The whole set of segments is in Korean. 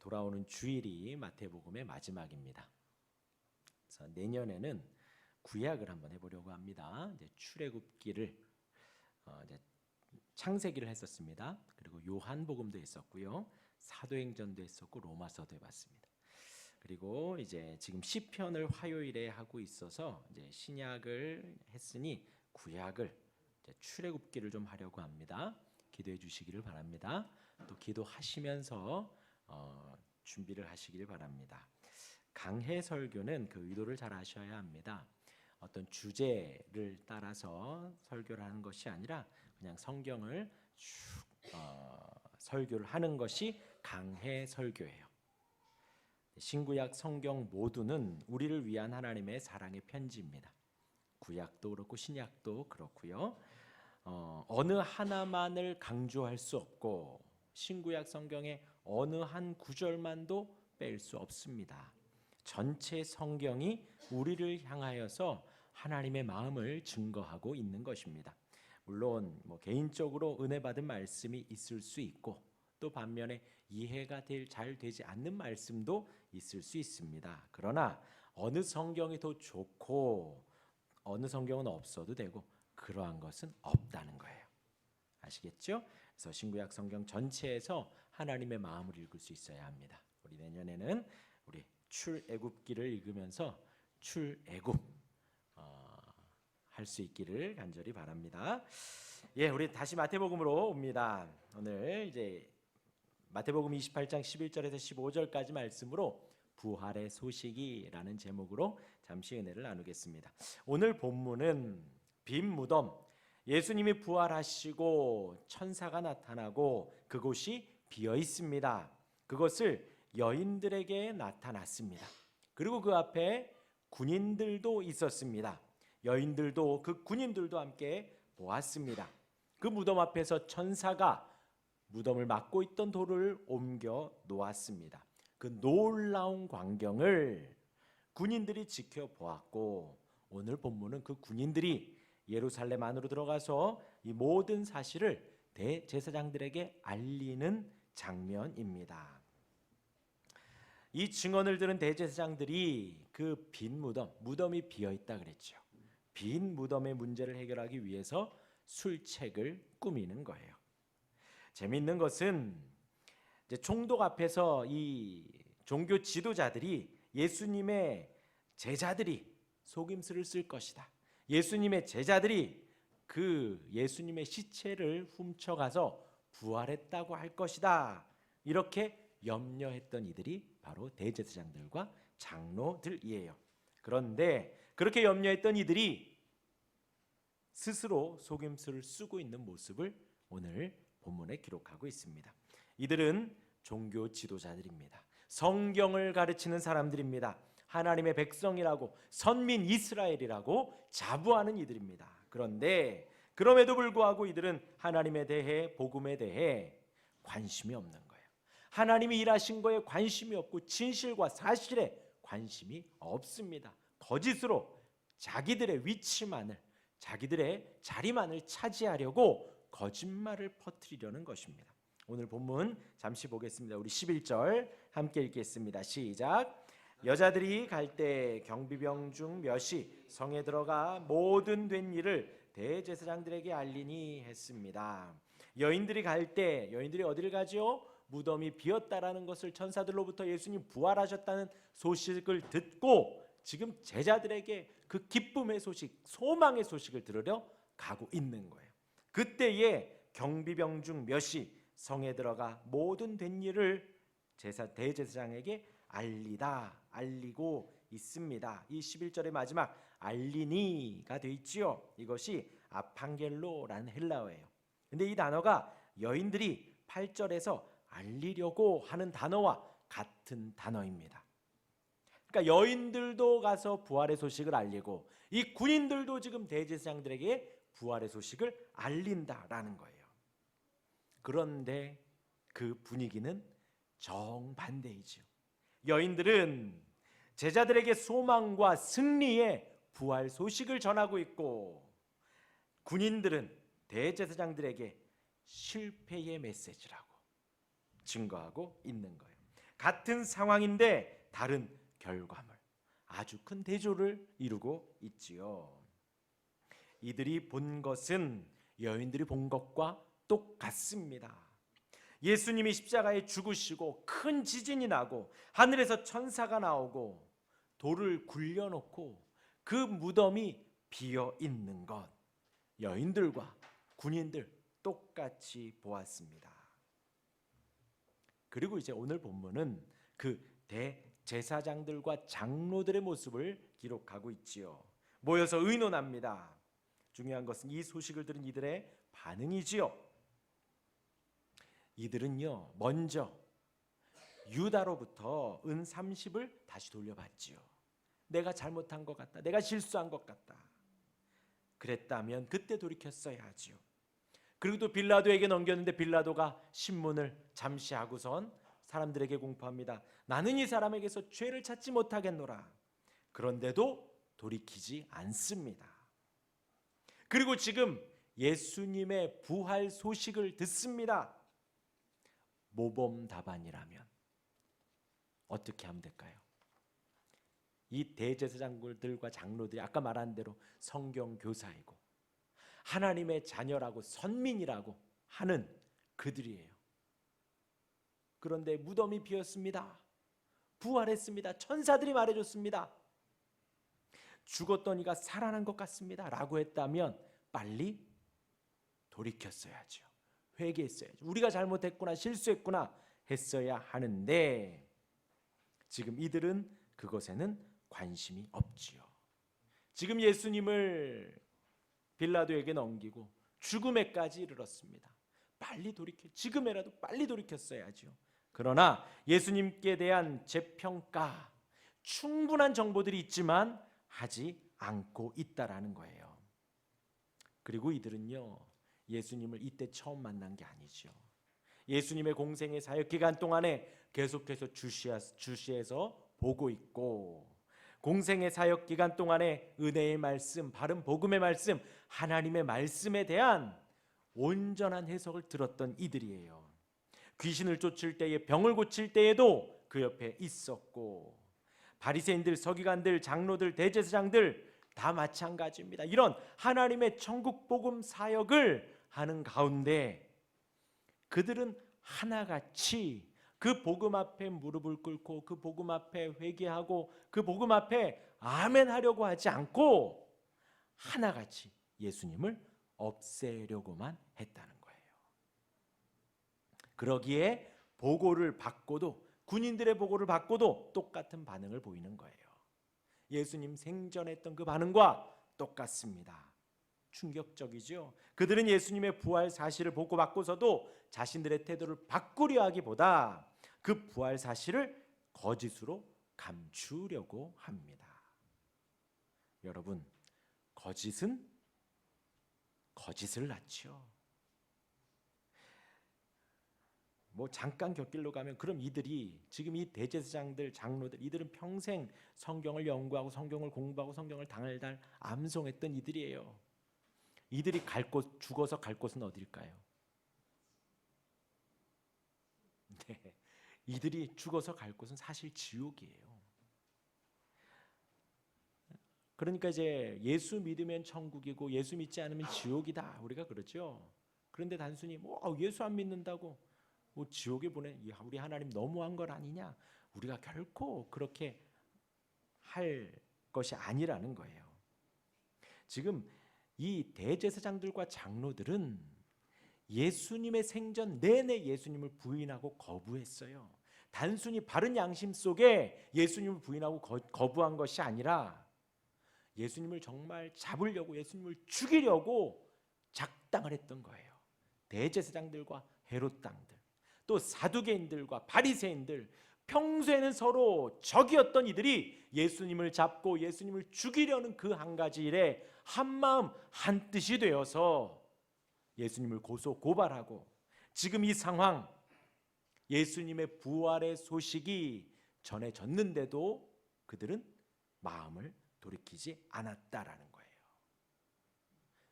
돌아오는 주일이 마태복음의 마지막입니다. 그래서 내년에는 구약을 한번 해보려고 합니다. 이제 출애굽기를 이제 창세기를 했었습니다. 그리고 요한복음도 했었고요, 사도행전도 했었고 로마서도 해봤습니다. 그리고 이제 지금 시편을 화요일에 하고 있어서 이제 신약을 했으니 구약을 이제 출애굽기를 좀 하려고 합니다. 기도해 주시기를 바랍니다. 또 기도하시면서 준비를 하시기를 바랍니다. 강해 설교는 그 의도를 잘 아셔야 합니다. 어떤 주제를 따라서 설교를 하는 것이 아니라 그냥 성경을 쭉 설교를 하는 것이 강해 설교예요. 신구약 성경 모두는 우리를 위한 하나님의 사랑의 편지입니다. 구약도 그렇고 신약도 그렇고요. 어느 하나만을 강조할 수 없고 신구약 성경의 어느 한 구절만도 뺄 수 없습니다. 전체 성경이 우리를 향하여서 하나님의 마음을 증거하고 있는 것입니다. 물론 개인적으로 은혜 받은 말씀이 있을 수 있고 또 반면에 이해가 잘 되지 않는 말씀도 있을 수 있습니다. 그러나 어느 성경이 더 좋고 어느 성경은 없어도 되고 그러한 것은 없다는 거예요. 아시겠죠? 그래서 신구약 성경 전체에서 하나님의 마음을 읽을 수 있어야 합니다. 우리 내년에는 우리 출애굽기를 읽으면서 출애굽 할 수 있기를 간절히 바랍니다. 예, 우리 다시 마태복음으로 옵니다. 오늘 이제 마태복음 28장 11절에서 15절까지 말씀으로 부활의 소식이라는 제목으로 잠시 은혜를 나누겠습니다. 오늘 본문은 빈 무덤, 예수님이 부활하시고 천사가 나타나고 그곳이 비어 있습니다. 그것을 여인들에게 나타났습니다. 그리고 그 앞에 군인들도 있었습니다. 여인들도 그 군인들도 함께 보았습니다. 그 무덤 앞에서 천사가 무덤을 막고 있던 돌을 옮겨 놓았습니다. 그 놀라운 광경을 군인들이 지켜보았고 오늘 본문은 그 군인들이 예루살렘 안으로 들어가서 이 모든 사실을 대제사장들에게 알리는 장면입니다. 이 증언을 들은 대제사장들이 그 빈 무덤이 비어 있다 그랬죠. 빈 무덤의 문제를 해결하기 위해서 술책을 꾸미는 거예요. 재미있는 것은 이제 총독 앞에서 이 종교 지도자들이 예수님의 제자들이 속임수를 쓸 것이다. 예수님의 제자들이 그 예수님의 시체를 훔쳐가서 부활했다고 할 것이다. 이렇게 염려했던 이들이 바로 대제사장들과 장로들이에요. 그런데 그렇게 염려했던 이들이 스스로 속임수를 쓰고 있는 모습을 오늘 본문에 기록하고 있습니다. 이들은 종교 지도자들입니다. 성경을 가르치는 사람들입니다. 하나님의 백성이라고 선민 이스라엘이라고 자부하는 이들입니다. 그런데 그럼에도 불구하고 이들은 하나님에 대해 복음에 대해 관심이 없는 거예요. 하나님이 일하신 거에 관심이 없고 진실과 사실에 관심이 없습니다. 거짓으로 자기들의 위치만을 자기들의 자리만을 차지하려고 거짓말을 퍼뜨리려는 것입니다. 오늘 본문 잠시 보겠습니다. 우리 11절 함께 읽겠습니다. 시작. 여자들이 갈 때 경비병 중 몇이 성에 들어가 모든 된 일을 대제사장들에게 알리니 했습니다. 여인들이 갈 때 여인들이 어디를 가죠? 무덤이 비었다라는 것을 천사들로부터 예수님 부활하셨다는 소식을 듣고 지금 제자들에게 그 기쁨의 소식, 소망의 소식을 들으려 가고 있는 거예요. 그때에 경비병 중 몇이 성에 들어가 모든 된 일을 대제사장에게 알리고 있습니다. 이 11절의 마지막 알리니가 되어 있지요. 이것이 아팡겔로라는 헬라어예요. 근데 이 단어가 여인들이 8절에서 알리려고 하는 단어와 같은 단어입니다. 그러니까 여인들도 가서 부활의 소식을 알리고 이 군인들도 지금 대제사장들에게 부활의 소식을 알린다라는 거예요. 그런데 그 분위기는 정반대이죠. 여인들은 제자들에게 소망과 승리의 부활 소식을 전하고 있고 군인들은 대제사장들에게 실패의 메시지라고 증거하고 있는 거예요. 같은 상황인데 다른 결과물, 아주 큰 대조를 이루고 있지요. 이들이 본 것은 여인들이 본 것과 똑같습니다. 예수님이 십자가에 죽으시고 큰 지진이 나고 하늘에서 천사가 나오고 돌을 굴려놓고 그 무덤이 비어 있는 것, 여인들과 군인들 똑같이 보았습니다. 그리고 이제 오늘 본문은 그 대제사장들과 장로들의 모습을 기록하고 있지요. 모여서 의논합니다. 중요한 것은 이 소식을 들은 이들의 반응이지요. 이들은요, 먼저 유다로부터 은 30을 다시 돌려받지요. 내가 잘못한 것 같다, 내가 실수한 것 같다. 그랬다면 그때 돌이켰어야 하지요. 그리고 또 빌라도에게 넘겼는데 빌라도가 신문을 잠시 하고선 사람들에게 공포합니다. 나는 이 사람에게서 죄를 찾지 못하겠노라. 그런데도 돌이키지 않습니다. 그리고 지금 예수님의 부활 소식을 듣습니다. 모범답안이라면 어떻게 하면 될까요? 이 대제사장들과 장로들이 아까 말한 대로 성경 교사이고 하나님의 자녀라고 선민이라고 하는 그들이에요. 그런데 무덤이 비었습니다. 부활했습니다. 천사들이 말해줬습니다. 죽었던 이가 살아난 것 같습니다 라고 했다면 빨리 돌이켰어야죠. 회개했어야죠. 우리가 잘못했구나, 실수했구나 했어야 하는데 지금 이들은 그것에는 관심이 없지요. 지금 예수님을 빌라도에게 넘기고 죽음에까지 이르렀습니다. 빨리 돌이켜, 지금이라도 빨리 돌이켰어야죠. 그러나 예수님께 대한 재평가, 충분한 정보들이 있지만 하지 않고 있다라는 거예요. 그리고 이들은요, 예수님을 이때 처음 만난 게 아니죠. 예수님의 공생의 사역 기간 동안에 계속해서 주시해서 보고 있고, 공생의 사역 기간 동안에 은혜의 말씀, 바른 복음의 말씀, 하나님의 말씀에 대한 온전한 해석을 들었던 이들이에요. 귀신을 쫓을 때에, 병을 고칠 때에도 그 옆에 있었고, 바리새인들, 서기관들, 장로들, 대제사장들 다 마찬가지입니다. 이런 하나님의 천국 복음 사역을 하는 가운데 그들은 하나같이 그 복음 앞에 무릎을 꿇고 그 복음 앞에 회개하고 그 복음 앞에 아멘 하려고 하지 않고 하나같이 예수님을 없애려고만 했다는 거예요. 그러기에 보고를 받고도, 군인들의 보고를 받고도 똑같은 반응을 보이는 거예요. 예수님 생전했던 그 반응과 똑같습니다. 충격적이죠. 그들은 예수님의 부활 사실을 보고받고서도 자신들의 태도를 바꾸려 하기보다 그 부활 사실을 거짓으로 감추려고 합니다. 여러분, 거짓은 거짓을 낳죠. 뭐 잠깐 곁길로 가면 그럼 이들이 지금 이 대제사장들, 장로들, 이들은 평생 성경을 연구하고 성경을 공부하고 성경을 달달 암송했던 이들이에요. 이들이 갈 곳, 죽어서 갈 곳은 어딜까요? 네, 이들이 죽어서 갈 곳은 사실 지옥이에요. 그러니까 이제 예수 믿으면 천국이고 예수 믿지 않으면 지옥이다, 우리가 그러죠. 그런데 단순히 뭐 예수 안 믿는다고 뭐 지옥에 보내, 우리 하나님 너무한 것 아니냐, 우리가 결코 그렇게 할 것이 아니라는 거예요. 지금 이 대제사장들과 장로들은 예수님의 생전 내내 예수님을 부인하고 거부했어요. 단순히 바른 양심 속에 예수님을 부인하고 거부한 것이 아니라 예수님을 정말 잡으려고, 예수님을 죽이려고 작당을 했던 거예요. 대제사장들과 헤롯 당들, 또 사두개인들과 바리새인들, 평소에는 서로 적이었던 이들이 예수님을 잡고 예수님을 죽이려는 그 한 가지 일에 한마음 한뜻이 되어서 예수님을 고발하고, 지금 이 상황, 예수님의 부활의 소식이 전해졌는데도 그들은 마음을 돌이키지 않았다라는 거예요.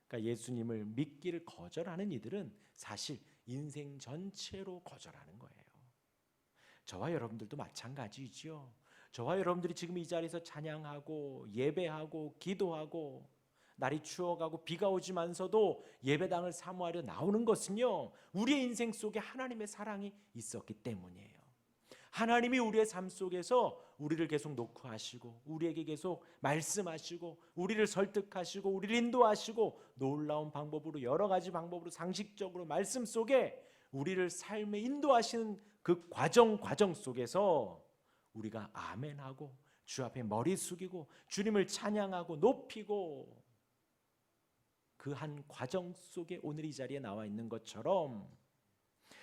그러니까 예수님을 믿기를 거절하는 이들은 사실 인생 전체로 거절하는 거예요. 저와 여러분들도 마찬가지죠. 저와 여러분들이 지금 이 자리에서 찬양하고 예배하고 기도하고 날이 추워가고 비가 오지만서도 예배당을 사모하려 나오는 것은요, 우리의 인생 속에 하나님의 사랑이 있었기 때문이에요. 하나님이 우리의 삶 속에서 우리를 계속 녹화하시고 우리에게 계속 말씀하시고 우리를 설득하시고 우리를 인도하시고 놀라운 방법으로, 여러 가지 방법으로, 상식적으로 말씀 속에 우리를 삶에 인도하시는 그 과정 속에서 우리가 아멘하고 주 앞에 머리 숙이고 주님을 찬양하고 높이고 그 한 과정 속에 오늘 이 자리에 나와 있는 것처럼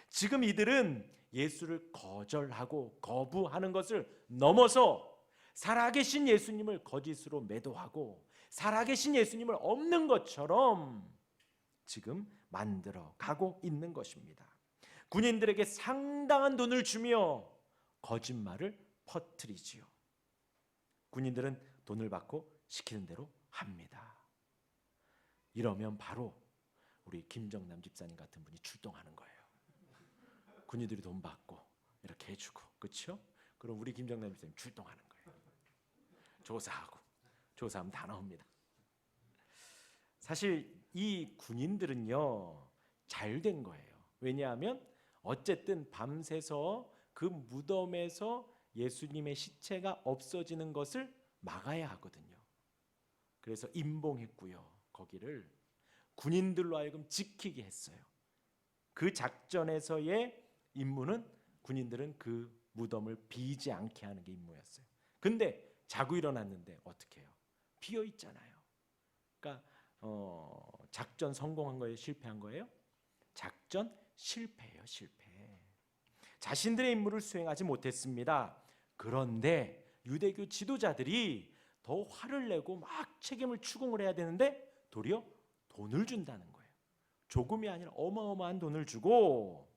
지금 이들은 예수를 거절하고 거부하는 것을 넘어서 살아계신 예수님을 거짓으로 매도하고 살아계신 예수님을 없는 것처럼 지금 만들어 가고 있는 것입니다. 군인들에게 상당한 돈을 주며 거짓말을 퍼뜨리지요. 군인들은 돈을 받고 시키는 대로 합니다. 이러면 바로 우리 김정남 집사님 같은 분이 출동하는 거예요. 군인들이 돈 받고 이렇게 해주고, 그렇죠? 그럼 우리 김정남 집사님 출동하는 거예요. 조사하면 다 나옵니다. 사실 이 군인들은요 잘 된 거예요. 왜냐하면 어쨌든 밤새서 그 무덤에서 예수님의 시체가 없어지는 것을 막아야 하거든요. 그래서 임봉했고요. 거기를 군인들로 하여금 지키게 했어요. 그 작전에서의 임무는 군인들은 그 무덤을 비지 않게 하는 게 임무였어요. 근데 자고 일어났는데 어떻게 해요? 비어 있잖아요. 그러니까 작전 성공한 거예요? 실패한 거예요? 작전 실패예요. 실패. 자신들의 임무를 수행하지 못했습니다. 그런데 유대교 지도자들이 더 화를 내고 막 책임을 추궁을 해야 되는데 도리어 돈을 준다는 거예요. 조금이 아니라 어마어마한 돈을 주고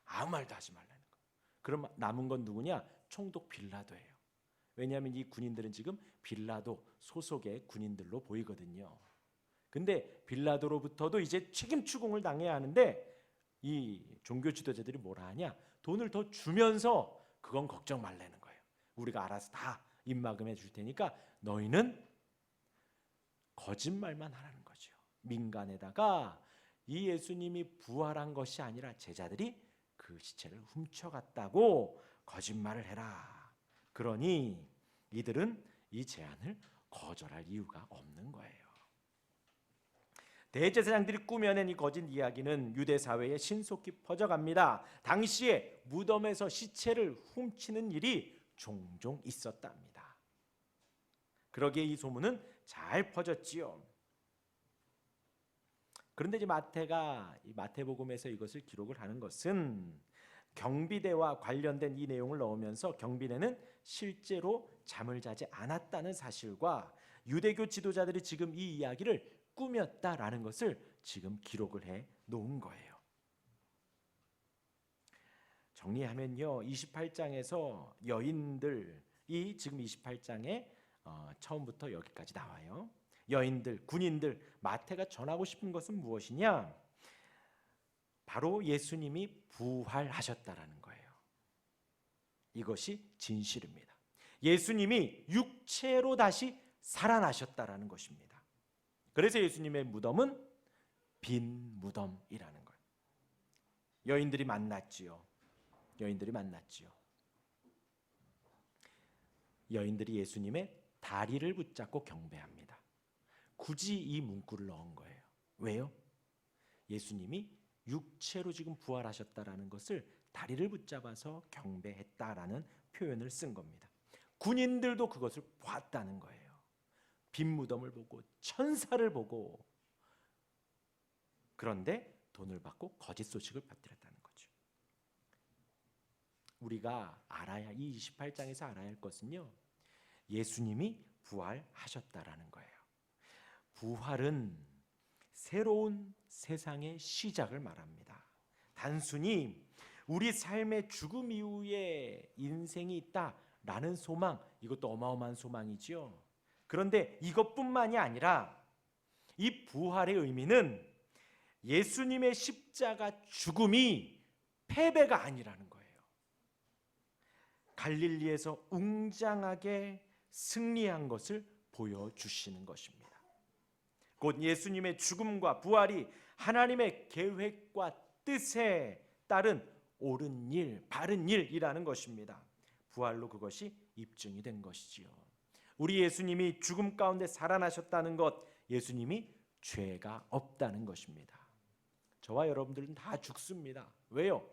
아무 말도 하지 말라는 거예요. 그럼 남은 건 누구냐? 총독 빌라도예요. 왜냐하면 이 군인들은 지금 빌라도 소속의 군인들로 보이거든요. 근데 빌라도로부터도 이제 책임 추궁을 당해야 하는데 이 종교 지도자들이 뭐라 하냐? 돈을 더 주면서 그건 걱정 말라는 거예요. 우리가 알아서 다 입막음해 줄 테니까 너희는 거짓말만 하라는 거죠. 민간에다가 이 예수님이 부활한 것이 아니라 제자들이 그 시체를 훔쳐갔다고 거짓말을 해라. 그러니 이들은 이 제안을 거절할 이유가 없는 거예요. 대제사장들이 꾸며낸 이 거짓 이야기는 유대 사회에 신속히 퍼져갑니다. 당시에 무덤에서 시체를 훔치는 일이 종종 있었답니다. 그러기에 이 소문은 잘 퍼졌지요. 그런데 이제 마태가 이 마태복음에서 이것을 기록을 하는 것은 경비대와 관련된 이 내용을 넣으면서 경비대는 실제로 잠을 자지 않았다는 사실과 유대교 지도자들이 지금 이 이야기를 꾸몄다라는 것을 지금 기록을 해 놓은 거예요. 정리하면요, 28장에서 여인들이 지금 28장에 처음부터 여기까지 나와요. 여인들, 군인들, 마태가 전하고 싶은 것은 무엇이냐? 바로 예수님이 부활하셨다라는 거예요. 이것이 진실입니다. 예수님이 육체로 다시 살아나셨다라는 것입니다. 그래서 예수님의 무덤은 빈 무덤이라는 거예요. 여인들이 만났지요. 여인들이 예수님의 다리를 붙잡고 경배합니다. 굳이 이 문구를 넣은 거예요. 왜요? 예수님이 육체로 지금 부활하셨다라는 것을 다리를 붙잡아서 경배했다라는 표현을 쓴 겁니다. 군인들도 그것을 봤다는 거예요. 빈 무덤을 보고 천사를 보고, 그런데 돈을 받고 거짓 소식을 퍼뜨렸다는 거죠. 우리가 알아야, 이 28장에서 알아야 할 것은요, 예수님이 부활하셨다라는 거예요. 부활은 새로운 세상의 시작을 말합니다. 단순히 우리 삶의 죽음 이후에 인생이 있다라는 소망, 이것도 어마어마한 소망이지요. 그런데 이것뿐만이 아니라 이 부활의 의미는 예수님의 십자가 죽음이 패배가 아니라는 거예요. 갈릴리에서 웅장하게 승리한 것을 보여주시는 것입니다. 곧 예수님의 죽음과 부활이 하나님의 계획과 뜻에 따른 옳은 일, 바른 일이라는 것입니다. 부활로 그것이 입증이 된 것이지요. 우리 예수님이 죽음 가운데 살아나셨다는 것, 예수님이 죄가 없다는 것입니다. 저와 여러분들은 다 죽습니다. 왜요?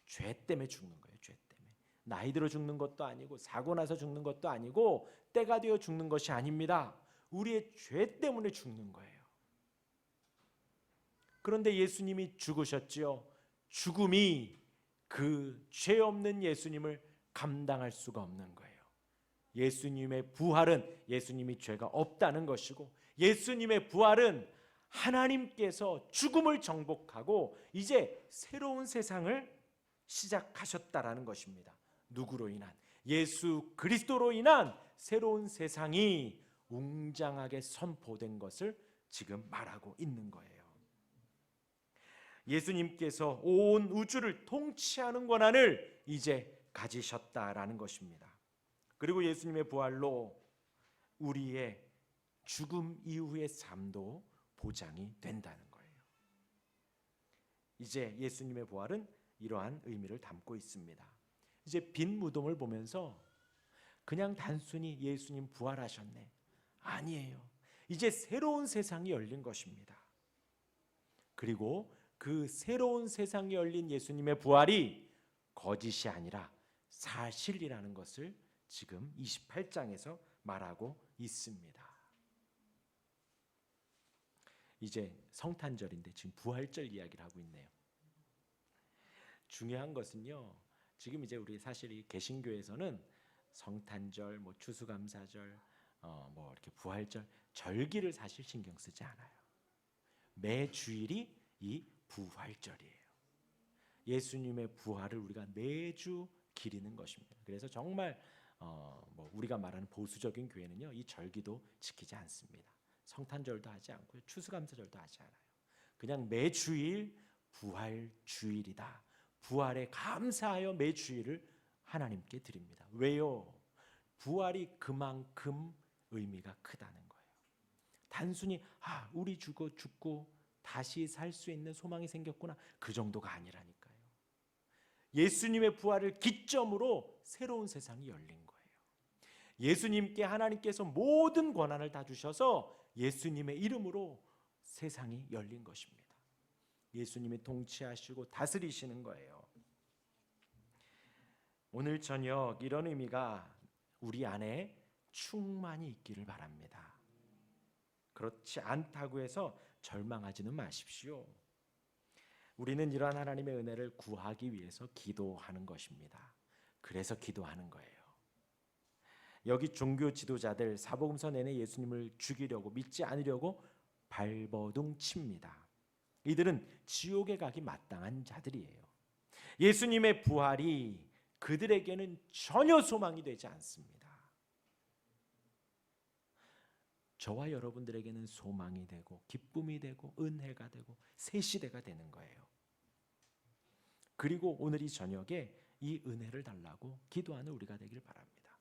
죄 때문에 죽는 거예요. 죄 때문에. 나이 들어 죽는 것도 아니고 사고 나서 죽는 것도 아니고 때가 되어 죽는 것이 아닙니다. 우리의 죄 때문에 죽는 거예요. 그런데 예수님이 죽으셨지요. 죽음이 그 죄 없는 예수님을 감당할 수가 없는 거예요. 예수님의 부활은 예수님이 죄가 없다는 것이고, 예수님의 부활은 하나님께서 죽음을 정복하고 이제 새로운 세상을 시작하셨다라는 것입니다. 누구로 인한? 예수 그리스도로 인한 새로운 세상이 웅장하게 선포된 것을 지금 말하고 있는 거예요. 예수님께서 온 우주를 통치하는 권한을 이제 가지셨다라는 것입니다. 그리고 예수님의 부활로 우리의 죽음 이후의 삶도 보장이 된다는 거예요. 이제 예수님의 부활은 이러한 의미를 담고 있습니다. 이제 빈 무덤을 보면서 그냥 단순히 예수님 부활하셨네, 아니에요. 이제 새로운 세상이 열린 것입니다. 그리고 그 새로운 세상이 열린 예수님의 부활이 거짓이 아니라 사실이라는 것을 지금 28장에서 말하고 있습니다. 이제 성탄절인데 지금 부활절 이야기를 하고 있네요. 중요한 것은요, 지금 이제 우리 사실 이 개신교에서는 성탄절, 뭐 추수감사절, 뭐 이렇게 부활절, 절기를 사실 신경 쓰지 않아요. 매 주일이 이 부활절이에요. 예수님의 부활을 우리가 매주 기리는 것입니다. 그래서 정말 뭐 우리가 말하는 보수적인 교회는요, 이 절기도 지키지 않습니다. 성탄절도 하지 않고 추수감사절도 하지 않아요. 그냥 매 주일 부활 주일이다. 부활에 감사하여 매 주일을 하나님께 드립니다. 왜요? 부활이 그만큼 의미가 크다는 거예요. 단순히 우리 죽고 다시 살 수 있는 소망이 생겼구나, 그 정도가 아니라니까요. 예수님의 부활을 기점으로 새로운 세상이 열린 거예요. 예수님께 하나님께서 모든 권한을 다 주셔서 예수님의 이름으로 세상이 열린 것입니다. 예수님이 통치하시고 다스리시는 거예요. 오늘 저녁 이런 의미가 우리 안에 충만히 있기를 바랍니다. 그렇지 않다고 해서 절망하지는 마십시오. 우리는 이러한 하나님의 은혜를 구하기 위해서 기도하는 것입니다. 그래서 기도하는 거예요. 여기 종교 지도자들 사복음서 내내 예수님을 죽이려고, 믿지 않으려고 발버둥 칩니다. 이들은 지옥에 가기 마땅한 자들이에요. 예수님의 부활이 그들에게는 전혀 소망이 되지 않습니다. 저와 여러분들에게는 소망이 되고 기쁨이 되고 은혜가 되고 새 시대가 되는 거예요. 그리고 오늘 이 저녁에 이 은혜를 달라고 기도하는 우리가 되길 바랍니다.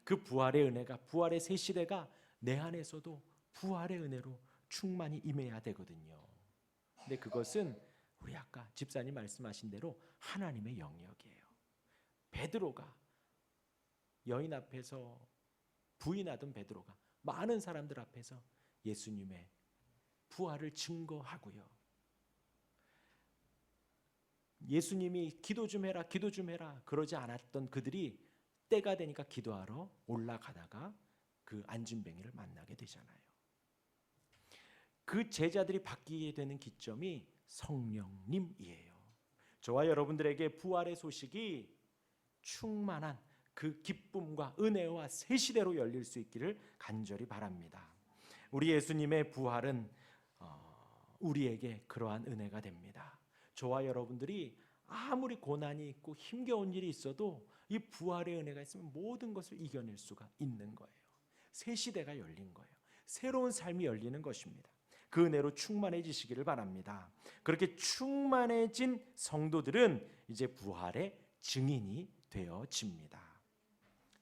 그 부활의 은혜가, 부활의 새 시대가 내 안에서도 부활의 은혜로 충만히 임해야 되거든요. 근데 그것은 우리 아까 집사님 말씀하신 대로 하나님의 영역이에요. 베드로가 여인 앞에서 부인하던 베드로가 많은 사람들 앞에서 예수님의 부활을 증거하고요. 예수님이 기도 좀 해라, 기도 좀 해라 그러지 않았던 그들이 때가 되니까 기도하러 올라가다가 그 안진뱅이를 만나게 되잖아요. 그 제자들이 바뀌게 되는 기점이 성령님이에요. 저와 여러분들에게 부활의 소식이 충만한 그 기쁨과 은혜와 새 시대로 열릴 수 있기를 간절히 바랍니다. 우리 예수님의 부활은 우리에게 그러한 은혜가 됩니다. 저와 여러분들이 아무리 고난이 있고 힘겨운 일이 있어도 이 부활의 은혜가 있으면 모든 것을 이겨낼 수가 있는 거예요. 새 시대가 열린 거예요. 새로운 삶이 열리는 것입니다. 그 은혜로 충만해지시기를 바랍니다. 그렇게 충만해진 성도들은 이제 부활의 증인이 되어집니다.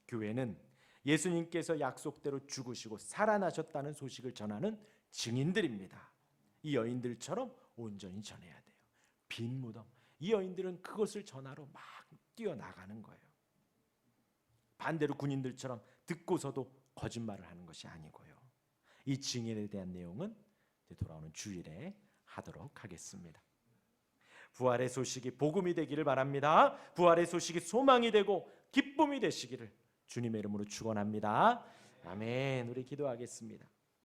교회는 예수님께서 약속대로 죽으시고 살아나셨다는 소식을 전하는 증인들입니다. 이 여인들처럼 온전히 전해야 돼요. 빈 무덤. 이 여인들은 그것을 전하러 막 뛰어나가는 거예요. 반대로 군인들처럼 듣고서도 거짓말을 하는 것이 아니고요. 이 증인에 대한 내용은 돌아오는 주일에 하도록 하겠습니다. 부활의 소식이 복음이 되기를 바랍니다. 부활의 소식이 소망이 되고 기쁨이 되시기를 주님의 이름으로 축원합니다. 아멘. 우리 기도하겠습니다.